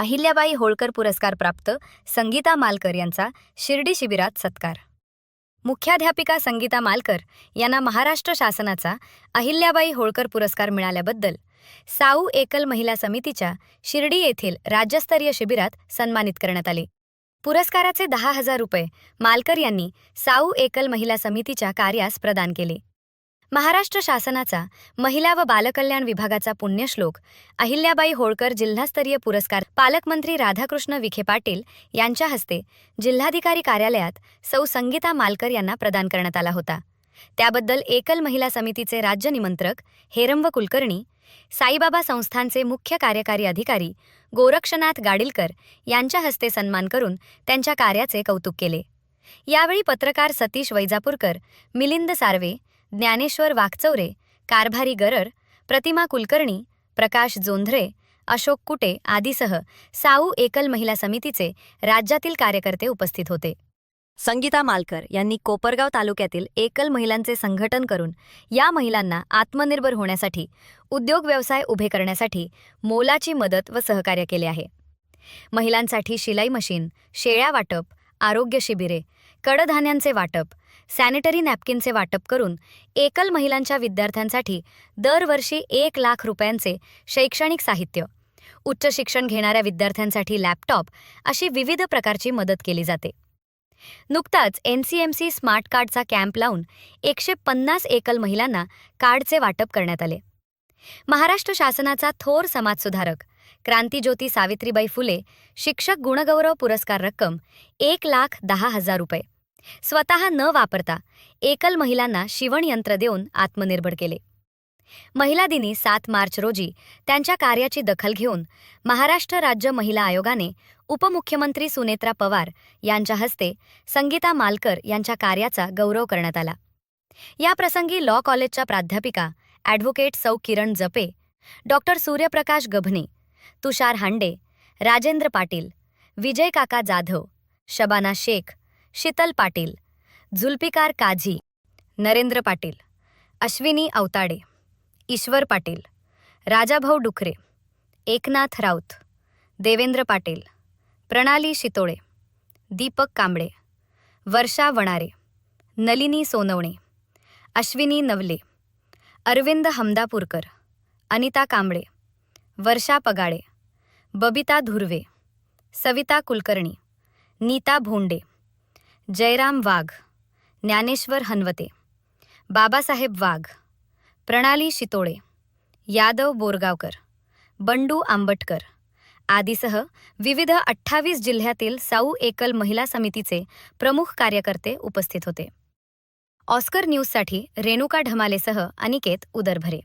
अहिल्याबाई होळकर पुरस्कार प्राप्त संगीता मालकर यांचा शिर्डी शिबिरात सत्कार। मुख्याध्यापिका संगीता मालकर यांना महाराष्ट्र शासनाचा अहिल्याबाई होळकर पुरस्कार मिळाल्याबद्दल साऊ एकल महिला समितीच्या शिर्डी येथील राज्यस्तरीय शिबिरात सन्मानित करण्यात आले। पुरस्काराचे 10,000 रुपये मालकर यांनी साऊ एकल महिला समितीच्या कार्यास प्रदान केले। महाराष्ट्र शासनाचा महिला व बालकल्याण विभागाचा पुण्यश्लोक अहिल्याबाई होळकर जिल्हास्तरीय पुरस्कार पालकमंत्री राधाकृष्ण विखे पाटील यांच्या हस्ते जिल्हाधिकारी कार्यालयात सौ संगीता मालकर यांना प्रदान करण्यात आला होता। त्याबद्दल एकल महिला समितीचे राज्य निमंत्रक हेरंब कुलकर्णी, साईबाबा संस्थानचे मुख्य कार्यकारी अधिकारी गोरक्षनाथ गाडीलकर यांच्या हस्ते सन्मान करून त्यांच्या कार्याचे कौतुक केले। यावेळी पत्रकार सतीश वैजापूरकर, मिलिंद सार्वे, ज्ञानेश्वर वाकचौरे, कारभारी गरर, प्रतिमा कुलकर्णी, प्रकाश जोंधरे, अशोक कुटे आदीसह साऊ एकल महिला समितीचे राज्यातील कार्यकर्ते उपस्थित होते। संगीता मालकर यांनी कोपरगाव तालुक्यातील एकल महिलांचे संघटन करून या महिलांना आत्मनिर्भर होण्यासाठी, उद्योग व्यवसाय उभे करण्यासाठी मोलाची मदत व सहकार्य केले आहे। महिलांसाठी शिलाई मशीन, शेळ्या वाटप, आरोग्य शिबिरे, कडधान्यांचे वाटप, सॅनिटरी नॅपकिनचे वाटप करून एकल महिलांच्या विद्यार्थ्यांसाठी दरवर्षी 1 लाख रुपयांचे शैक्षणिक साहित्य, उच्च शिक्षण घेणाऱ्या विद्यार्थ्यांसाठी लॅपटॉप अशी विविध प्रकारची मदत केली जाते। नुकताच NCMC स्मार्ट कार्डचा कॅम्प लावून 150 एकल महिलांना कार्डचे वाटप करण्यात आले। महाराष्ट्र शासनाचा थोर समाजसुधारक क्रांतिज्योती सावित्रीबाई फुले शिक्षक गुणगौरव पुरस्कार रक्कम 1,10,000 रुपये स्वतः न वापरता एकल महिलांना शिवण यंत्र देऊन आत्मनिर्भर केले। महिला दिनी 7 मार्च रोजी त्यांच्या कार्याची दखल घेऊन महाराष्ट्र राज्य महिला आयोगाने उपमुख्यमंत्री सुनेत्रा पवार यांच्या हस्ते संगीता मालकर यांच्या कार्याचा गौरव करण्यात आला। या प्रसंगी लॉ कॉलेजच्या प्राध्यापिका ॲडव्होकेट सौ किरण जपे, डॉक्टर सूर्यप्रकाश गभने, तुषार हांडे, राजेंद्र पाटील, विजय काका जाधव, शबाना शेख, शीतल पाटील, जुल्फिकार काझी, नरेंद्र पाटील, अश्विनी अवताडे, ईश्वर पाटील, राजाभाऊ डुखरे, एकनाथ राऊत, देवेंद्र पाटील, प्रणाली शितोळे, दीपक कांबळे, वर्षा वणारे, नलिनी सोनवणे, अश्विनी नवले, अरविंद हमदापूरकर, अनिता कांबळे, वर्षा पगाळे, बबिता धुर्वे, सविता कुलकर्णी, नीता भोंडे, जयराम वाघ, ज्ञानेश्वर हनवते, बाबासाहेब वाघ, प्रणाली शितोळे, यादव बोरगावकर, बंडू आंबटकर आदीसह विविध 28 जिल्ह्यातील साऊ एकल महिला समितीचे प्रमुख कार्यकर्ते उपस्थित होते। ऑस्कर न्यूजसाठी रेणुका ढमालेसह अनिकेत उदरभरे।